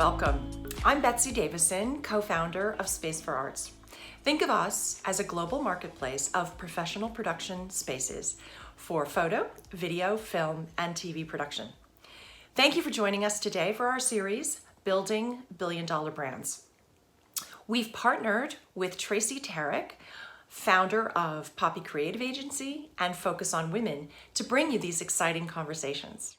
welcome. I'm Betsy Davison, co-founder of Space for Arts. Think of us as a global marketplace of professional production spaces for photo, video, film, and TV production. Thank you for joining us today for our series, Building Billion-Dollar Brands. We've partnered with Tracy Tarek, founder of Poppy Creative Agency and Focus on Women, to bring you these exciting conversations.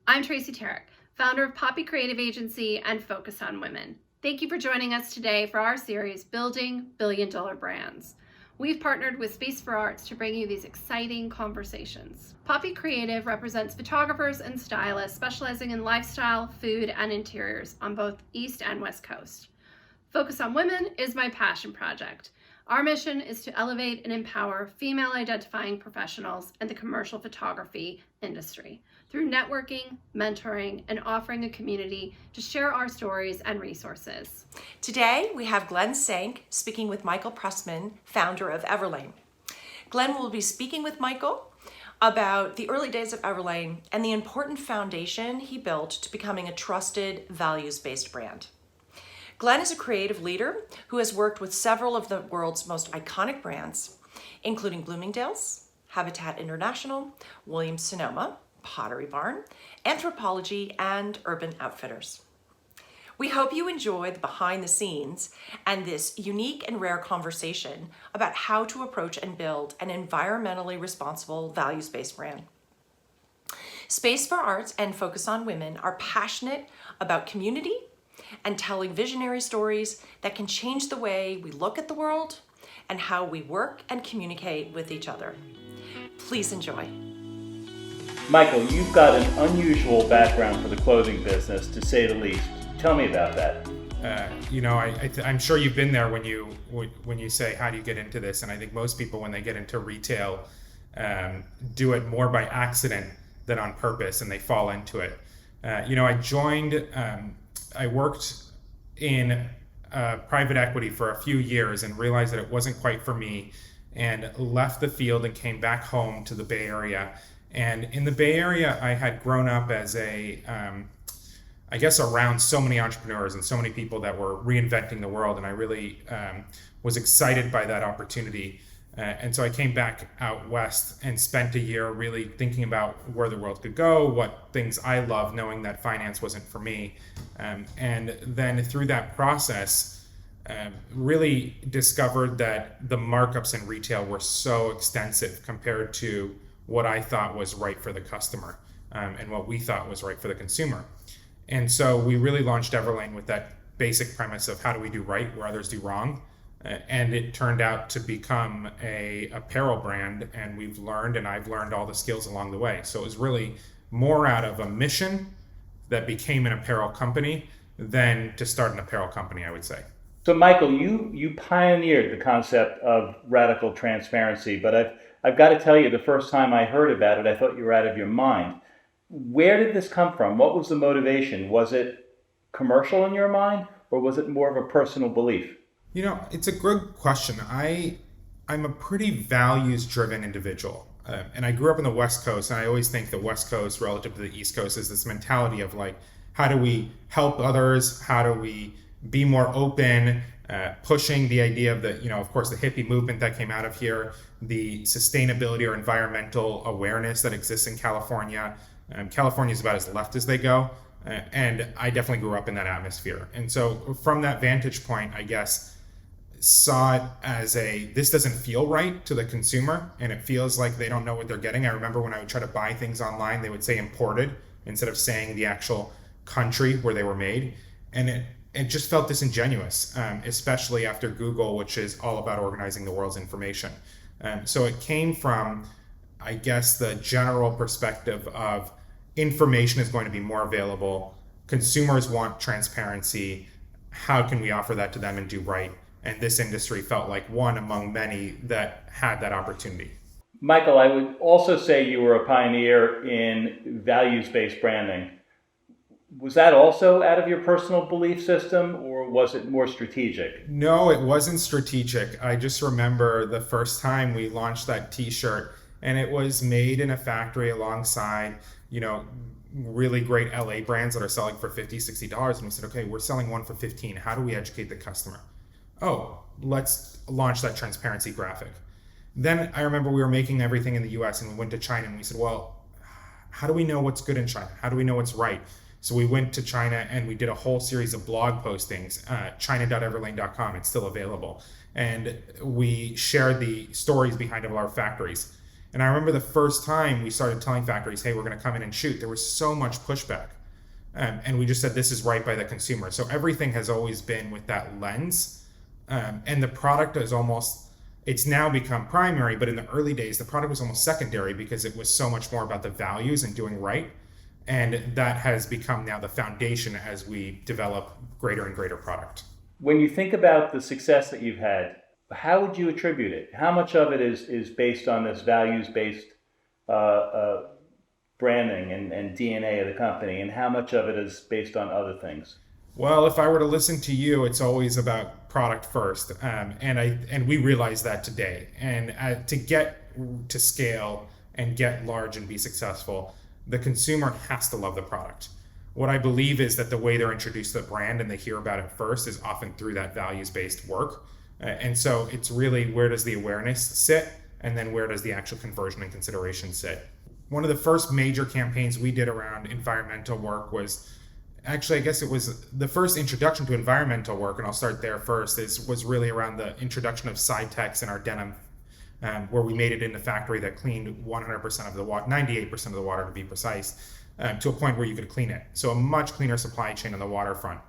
I'm Tracy Tarek, founder of Poppy Creative Agency and Focus on Women. Thank you for joining us today for our series, Building Billion-Dollar Brands. We've partnered with Space for Arts to bring you these exciting conversations. Poppy Creative represents photographers and stylists specializing in lifestyle, food, and interiors on both East and West Coast. Focus on Women is my passion project. Our mission is to elevate and empower female-identifying professionals in the commercial photography industry through networking, mentoring, and offering a community to share our stories and resources. Today, we have Glen Senk speaking with Michael Preysman, founder of Everlane. Glen will be speaking with Michael about the early days of Everlane and the important foundation he built to becoming a trusted, values-based brand. Glen is a creative leader who has worked with several of the world's most iconic brands, including Bloomingdale's, Habitat International, Williams-Sonoma, Pottery Barn, Anthropologie, and Urban Outfitters. We hope you enjoy the behind the scenes and this unique and rare conversation about how to approach and build an environmentally responsible, values-based brand. Space for Arts and Focus on Women are passionate about community and telling visionary stories that can change the way we look at the world and how we work and communicate with each other. Please enjoy. Michael, you've got an unusual background for the clothing business, to say the least. Tell me about that. I'm sure you've been there when you say, how do you get into this? And I think most people, when they get into retail, do it more by accident than on purpose, and they fall into it. I worked in private equity for a few years and realized that it wasn't quite for me, and left the field and came back home to the Bay Area. And in the Bay Area, I had grown up as around so many entrepreneurs and so many people that were reinventing the world. And I really was excited by that opportunity. And so I came back out west and spent a year really thinking about where the world could go, what things I love, knowing that finance wasn't for me. And then through that process, really discovered that the markups in retail were so extensive compared to what I thought was right for the customer, and what we thought was right for the consumer. And so we really launched Everlane with that basic premise of how do we do right where others do wrong. And it turned out to become a apparel brand, and I've learned all the skills along the way. So it was really more out of a mission that became an apparel company than to start an apparel company, I would say. So Michael, you pioneered the concept of radical transparency, but I've got to tell you, the first time I heard about it, I thought you were out of your mind. Where did this come from? What was the motivation? Was it commercial in your mind, or was it more of a personal belief? It's a good question. I'm a pretty values-driven individual. And I grew up in the West Coast, and I always think the West Coast relative to the East Coast is this mentality of like, how do we help others? How do we be more open? Pushing the idea of of course, the hippie movement that came out of here, the sustainability or environmental awareness that exists in California. California is about as left as they go. And I definitely grew up in that atmosphere. And so from that vantage point, I guess, saw it as this doesn't feel right to the consumer, and it feels like they don't know what they're getting. I remember when I would try to buy things online, they would say imported instead of saying the actual country where they were made. And it just felt disingenuous, especially after Google, which is all about organizing the world's information. So it came from, I guess, the general perspective of information is going to be more available. Consumers want transparency. How can we offer that to them and do right? And this industry felt like one among many that had that opportunity. Michael, I would also say you were a pioneer in values-based branding. Was that also out of your personal belief system, or was it more strategic? No, it wasn't strategic. I just remember the first time we launched that t-shirt, and it was made in a factory alongside, really great LA brands that are selling for $50, $60. And we said, okay, we're selling one for 15. How do we educate the customer? Oh, let's launch that transparency graphic. Then I remember we were making everything in the US and we went to China and we said, well, how do we know what's good in China? How do we know what's right? So we went to China and we did a whole series of blog postings, china.everlane.com. It's still available. And we shared the stories behind all our factories. And I remember the first time we started telling factories, hey, we're going to come in and shoot, there was so much pushback. And we just said, this is right by the consumer. So everything has always been with that lens. And the product is it's now become primary, but in the early days, the product was almost secondary because it was so much more about the values and doing right. And that has become now the foundation as we develop greater and greater product. When you think about the success that you've had, how would you attribute it? How much of it is based on this values-based branding and DNA of the company, and how much of it is based on other things? Well, if I were to listen to you, it's always about product first, and we realize that today. And to get to scale and get large and be successful, the consumer has to love the product. What I believe is that the way they're introduced to the brand and they hear about it first is often through that values-based work. And so it's really, where does the awareness sit? And then where does the actual conversion and consideration sit? One of the first major campaigns we did around environmental work was, actually, I guess it was the first introduction to environmental work, and I'll start there first, was really around the introduction of side-tex in our denim, where we made it in the factory that cleaned 100% of the water, 98% of the water to be precise, to a point where you could clean it. So a much cleaner supply chain on the waterfront.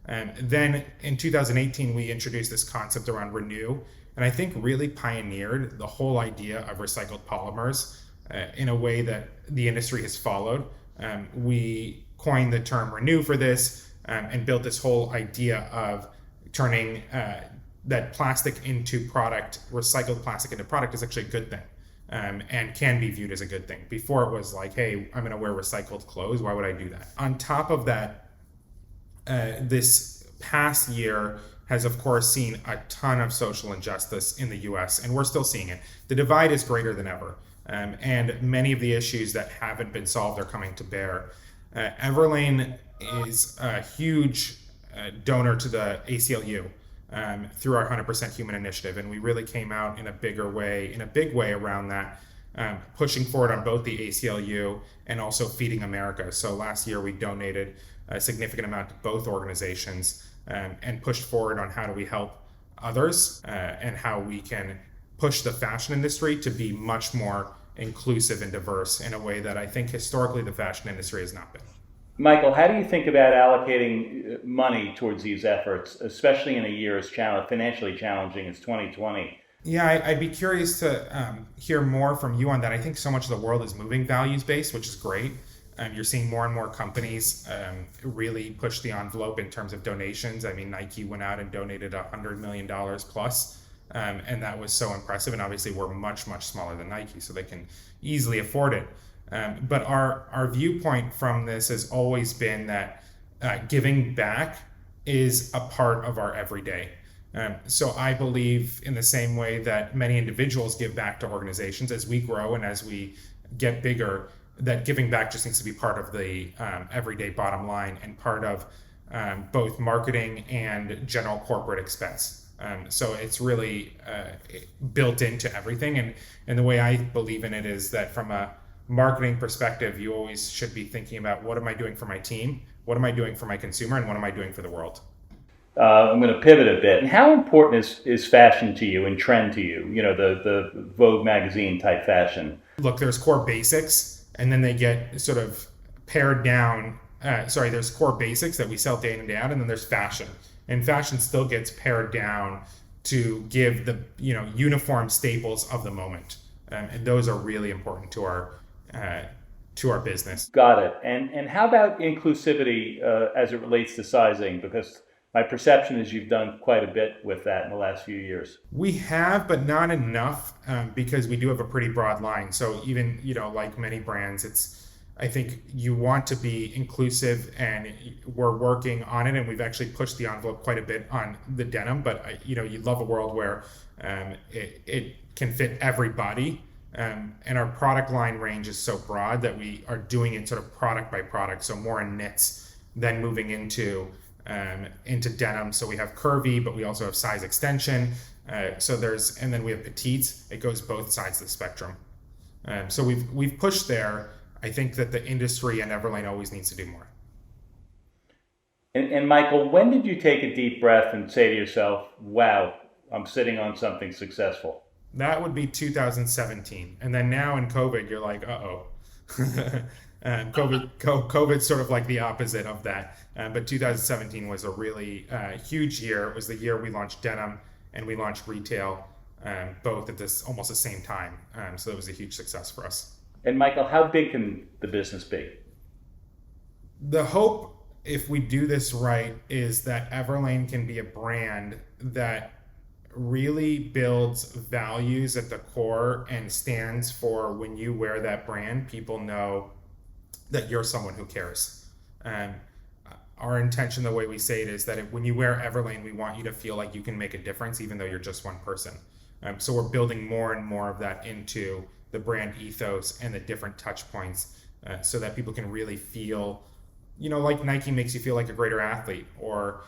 Then in 2018, we introduced this concept around Renew, and I think really pioneered the whole idea of recycled polymers in a way that the industry has followed. We coined the term Renew for this and built this whole idea of turning that plastic into product, recycled plastic into product is actually a good thing. And can be viewed as a good thing. Before it was like, hey, I'm going to wear recycled clothes. Why would I do that? On top of that, this past year has, of course, seen a ton of social injustice in the US, and we're still seeing it. The divide is greater than ever, and many of the issues that haven't been solved are coming to bear. Everlane is a huge donor to the ACLU. Through our 100% Human Initiative, and we really came out in a big way around that, pushing forward on both the ACLU and also Feeding America. So last year we donated a significant amount to both organizations and pushed forward on how do we help others and how we can push the fashion industry to be much more inclusive and diverse in a way that I think historically the fashion industry has not been. Michael, how do you think about allocating money towards these efforts, especially in a year as financially challenging as 2020? Yeah, I'd be curious to hear more from you on that. I think so much of the world is moving values-based, which is great. You're seeing more and more companies really push the envelope in terms of donations. I mean, Nike went out and donated $100 million plus, and that was so impressive. And obviously, we're much, much smaller than Nike, so they can easily afford it. But our viewpoint from this has always been that giving back is a part of our everyday. So I believe in the same way that many individuals give back to organizations as we grow and as we get bigger, that giving back just needs to be part of the everyday bottom line and part of both marketing and general corporate expense. So it's really built into everything. And the way I believe in it is that from a marketing perspective, you always should be thinking about, what am I doing for my team? What am I doing for my consumer? And what am I doing for the world? I'm going to pivot a bit. And how important is fashion to you and trend to you? You know, the Vogue magazine type fashion. Look, there's core basics, and then they get sort of pared down. There's core basics that we sell day in and day out, and then there's fashion. And fashion still gets pared down to give the uniform staples of the moment. And those are really important to our business. Got it. And how about inclusivity as it relates to sizing? Because my perception is you've done quite a bit with that in the last few years. We have, but not enough, because we do have a pretty broad line. So even, like many brands, I think you want to be inclusive, and we're working on it. And we've actually pushed the envelope quite a bit on the denim, but you'd love a world where it can fit every body. And our product line range is so broad that we are doing it sort of product by product, so more in knits, then moving into denim. So we have curvy, but we also have size extension. And then we have petites. It goes both sides of the spectrum. So we've pushed there. I think that the industry and Everlane always needs to do more. And Michael, when did you take a deep breath and say to yourself, wow, I'm sitting on something successful? That would be 2017. And then now in COVID, you're like, uh-oh. COVID's sort of like the opposite of that. But 2017 was a really huge year. It was the year we launched denim and we launched retail, both at almost the same time. So it was a huge success for us. And Michael, how big can the business be? The hope, if we do this right, is that Everlane can be a brand that really builds values at the core and stands for, when you wear that brand, people know that you're someone who cares. Our intention, the way we say it, is that when you wear Everlane, we want you to feel like you can make a difference, even though you're just one person. So we're building more and more of that into the brand ethos and the different touch points, so that people can really feel, like Nike makes you feel like a greater athlete, or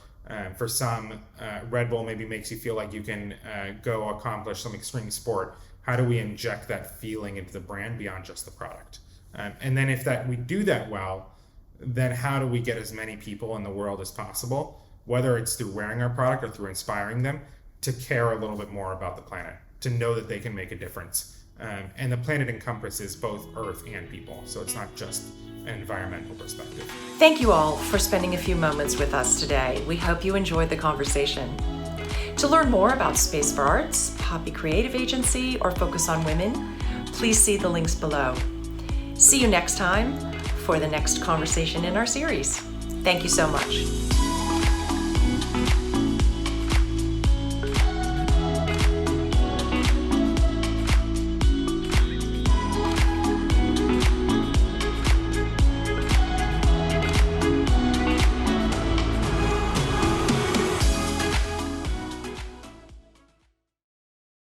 for some, Red Bull maybe makes you feel like you can go accomplish some extreme sport. How do we inject that feeling into the brand beyond just the product? And then if we do that well, then how do we get as many people in the world as possible, whether it's through wearing our product or through inspiring them, to care a little bit more about the planet, to know that they can make a difference. And the planet encompasses both Earth and people, so it's not just an environmental perspective. Thank you all for spending a few moments with us today. We hope you enjoyed the conversation. To learn more about Space for Arts, Poppy Creative Agency, or Focus on Women, please see the links below. See you next time for the next conversation in our series. Thank you so much.